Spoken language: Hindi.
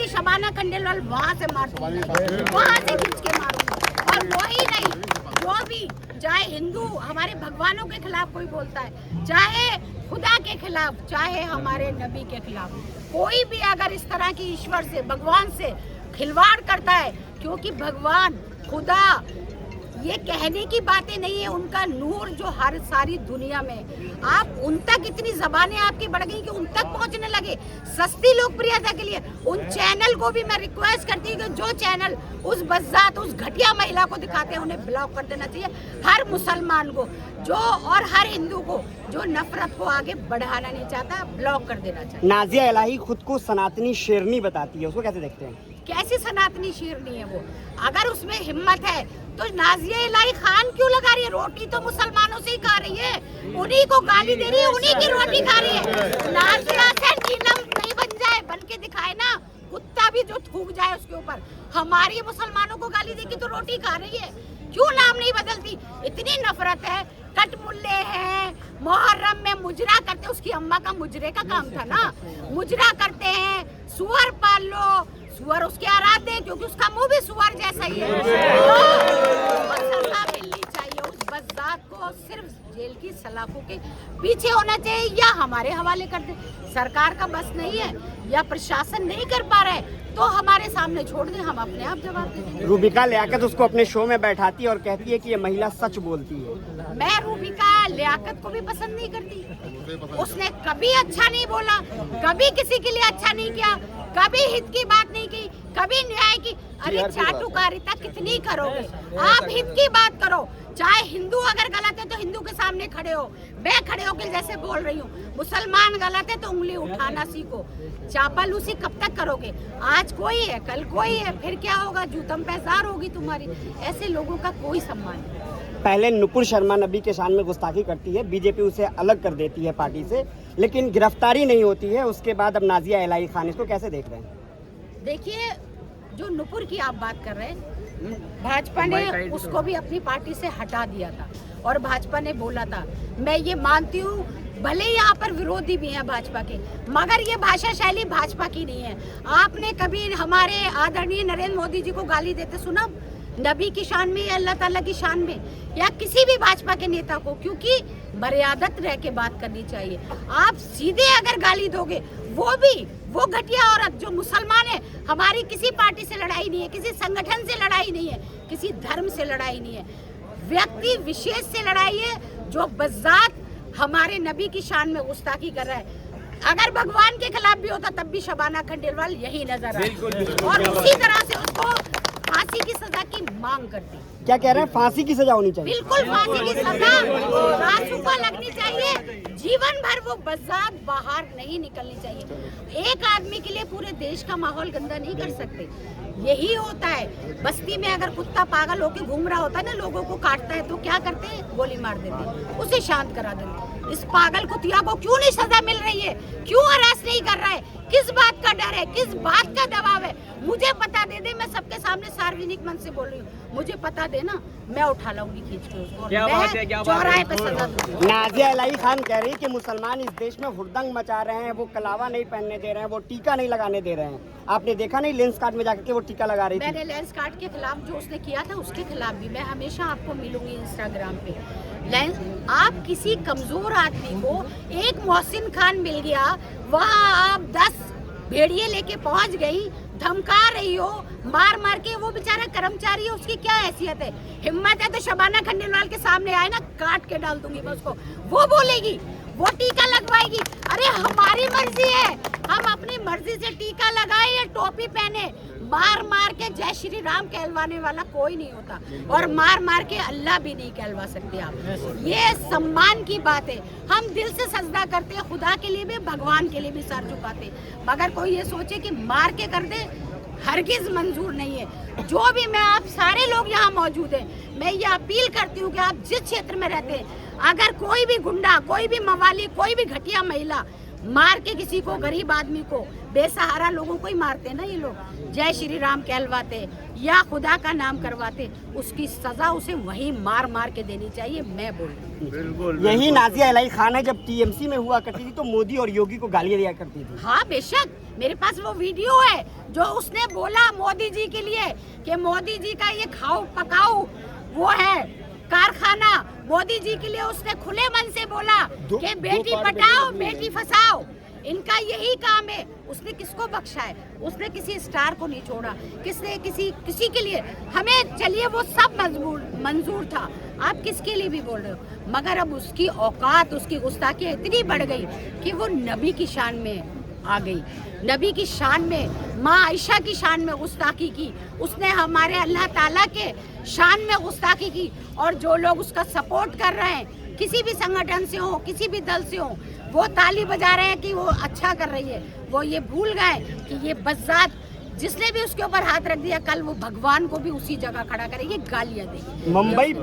शबाना खंडेलवाल वहाँ से मार दूंगी, वहाँ से खींच के मारूंगी। और वही नहीं, जो भी चाहे हिंदू हमारे भगवानों के खिलाफ कोई बोलता है, चाहे खुदा के खिलाफ, चाहे हमारे नबी के खिलाफ, कोई भी अगर इस तरह की ईश्वर से, भगवान से खिलवाड़ करता है, क्योंकि भगवान खुदा ये कहने की बातें नहीं है, उनका नूर जो हर सारी दुनिया में, आप उन तक इतनी जबानें आपकी बढ़ गई कि उन तक पहुंचने लगे सस्ती लोकप्रियता के लिए। उन चैनल को भी मैं रिक्वेस्ट करती हूँ कि जो चैनल उस बज़ात, उस घटिया महिला को दिखाते हैं, उन्हें ब्लॉक कर देना चाहिए। हर मुसलमान को जो और हर हिंदू को जो नफरत को आगे बढ़ाना नहीं चाहता, ब्लॉक कर देना चाहिए। नाजिया इलाही खुद को सनातनी शेरनी बताती है, उसको कैसे देखते हैं? कैसी सनातनी शेरनी है वो? अगर उसमें हिम्मत है तो नाजिया इलाही खान क्यों लगा रही है? रोटी तो मुसलमानों से ही खा रही है, उन्हीं को गाली दे रही है, उन्हीं की रोटी खा रही है। नाजिया से नीलम नहीं बन जाए, बन के दिखाए ना, कुत्ता भी जो थूक जाए उसके ऊपर। हमारी मुसलमानों को गाली देगी तो रोटी खा रही है, क्यों नाम नहीं बदलती? इतनी नफरत है। कटमुल्ले हैं, मुहर्रम में मुजरा करते, उसकी अम्मा का मुजरे का काम था ना, मुजरा करते हैं। सुअर पाल लो, सुअर उसके आराध्य है, क्योंकि उसका मुंह भी सुअर जैसा ही है। तो सजा मिलनी चाहिए उस बज़ात को, सिर्फ जेल की सलाखों के पीछे होना चाहिए, या हमारे हवाले कर दे। सरकार का बस नहीं है या प्रशासन नहीं कर पा रहा है तो हमारे सामने छोड़ दें, हम अपने आप जवाब देंगे। रूबिका लियाकत उसको अपने शो में बैठाती है और कहती है कि ये महिला सच बोलती है। मैं रूबिका लियाकत को भी पसंद नहीं करती। उसने कभी अच्छा नहीं बोला, कभी किसी के लिए अच्छा नहीं किया, कभी हित की बात नहीं की, कभी न्याय की। अरे चाटुकारिता कितनी करोगे आप? हित की बात करो। चाहे हिंदू अगर गलत है तो हिंदू के सामने खड़े हो, मैं खड़े होकर जैसे बोल रही हूँ। मुसलमान गलत है तो उंगली उठाना सीखो। चापलूसी कब तक करोगे? आज कोई है, कल कोई है, फिर क्या होगा? जूतम पैजार होगी तुम्हारी। ऐसे लोगों का कोई सम्मान नहीं। पहले नुपुर शर्मा नबी के शान में गुस्ताखी करती है, बीजेपी उसे अलग कर देती है पार्टी से, लेकिन गिरफ्तारी नहीं होती है। उसके बाद अब नाजिया इलाही खान, इसको कैसे देख रहे हैं? देखिए, जो नुपुर की आप बात कर रहे हैं, भाजपा ने उसको भी अपनी पार्टी से हटा दिया था और भाजपा ने बोला था, मैं ये मानती हूँ भले यहाँ पर विरोधी भी हैं भाजपा के, मगर ये भाषा शैली भाजपा की नहीं है। आपने कभी हमारे आदरणीय नरेंद्र मोदी जी को गाली देते सुना? नबी की शान में या अल्लाह ताला की शान में, या किसी भी भाजपा के नेता को? क्योंकि मर्यादत रह के बात करनी चाहिए। आप सीधे अगर गाली दोगे, वो भी वो घटिया औरत जो मुसलमान है, हमारी किसी पार्टी से लड़ाई नहीं है, किसी संगठन से लड़ाई नहीं है, किसी धर्म से लड़ाई नहीं है, व्यक्ति विशेष से लड़ाई है जो बज़ात हमारे नबी की शान में गुस्ताखी कर रहा है। अगर भगवान के खिलाफ भी होता तब भी शबाना खंडेलवाल यही नजर आए और उसी तरह से उसको फांसी की सजा की मांग करती। क्या कह रहे हैं? फांसी की सजा होनी चाहिए। बिल्कुल फांसी की सजा रासुका लगनी चाहिए। जीवन भर वो बज़ात बाहर नहीं निकलनी चाहिए। एक आदमी के लिए पूरे देश का माहौल गंदा नहीं कर सकते। यही होता है, बस्ती में अगर कुत्ता पागल होकर घूम रहा होता है ना, लोगों को काटता है, तो क्या करते हैं? गोली मार देते हैं, उसे शांत करा देते हैं। इस पागल कुतिया को क्यों नहीं सजा मिल रही है? क्यों अरेस्ट नहीं कर रहा है? किस बात का डर है? किस बात का दबाव है? मुझे पता दे दे, मैं सबके सामने सार्वजनिक मंच से बोल रही हूँ, मुझे पता देना, मैं उठा लाऊंगी खींच के उसको, मैं चौराहे पे सजा दूंगी। नाजिया इलाही खान कह रही है कि मुसलमान इस देश में हुड़दंग मचा रहे हैं, वो कलावा नहीं पहनने दे रहे हैं, वो टीका नहीं लगाने दे रहे हैं। आपने देखा नहीं लेंस कार्ड में जाकर के वो टीका लगा रही थी? मैंने लेंस कार्ड के खिलाफ जो उसने किया था उसके खिलाफ भी मैं हमेशा आपको मिलूंगी इंस्टाग्राम पे। आप किसी कमजोर आदमी को, एक मोहसिन खान मिल गया, वहाँ आप 10 भेड़िए लेके पहुंच गई, धमका रही हो, मार मार के। वो बेचारा कर्मचारी है, उसकी क्या हैसियत है? हिम्मत है तो शबाना खंडेलवाल के सामने आए ना, काट के डाल दूंगी मैं उसको। वो बोलेगी, वो टीका लगवाएगी। अरे हमारी मर्जी है, हम अपनी मर्जी से टीका लगाए या टोपी पहने। मार मार के जय श्री राम कहलवाने वाला कोई नहीं होता, और मार मार के अल्लाह भी नहीं कहलवा सकते आप। ये सम्मान की बात है। हम दिल से सजदा करते हैं, खुदा के लिए भी, भगवान के लिए भी सर झुकाते। मगर कोई ये सोचे कि मार के कर दे, हरगिज मंजूर नहीं है। जो भी, मैं आप सारे लोग यहाँ मौजूद हैं, मैं ये अपील करती हूँ कि आप जिस क्षेत्र में रहते हैं, अगर कोई भी गुंडा, कोई भी मवाली, कोई भी घटिया महिला मार के किसी को, गरीब आदमी को, बेसहारा लोगों को ही मारते ना ये लोग। जय श्री राम कहलवाते या खुदा का नाम करवाते, उसकी सजा उसे वहीं मार मार के देनी चाहिए, मैं बोल रही हूँ। बिल्कुल यही नाजिया इलाही खान है, जब टीएमसी में हुआ करती थी तो मोदी और योगी को गालियां दिया करती थी। हाँ बेशक, मेरे पास वो वीडियो है जो उसने बोला मोदी जी के लिए कि मोदी जी का ये खाओ पकाओ वो है कारखाना। मोदी जी के लिए उसने खुले मन से बोला कि बेटी पटाओ बेटी फसाओ, इनका यही काम है। उसने किसको बख्शा है? उसने किसी स्टार को नहीं छोड़ा, किसने किसी के लिए। हमें चलिए वो सब मंजूर था, आप किसके लिए भी बोल रहे हो, मगर अब उसकी औकात, उसकी गुस्ताखी इतनी बढ़ गई कि वो नबी की शान में आ गई। नबी की शान में, माँ आयशा की शान में गुस्ताखी की उसने, हमारे अल्लाह ताला के शान में गुस्ताखी की। और जो लोग उसका सपोर्ट कर रहे हैं, किसी भी संगठन से हो, किसी भी दल से हो, वो ताली बजा रहे हैं कि वो अच्छा कर रही है। वो ये भूल गए कि ये बज़ात जिसने भी उसके ऊपर हाथ रख दिया, कल वो भगवान को भी उसी जगह खड़ा करे, ये गालियां देगी। मुंबई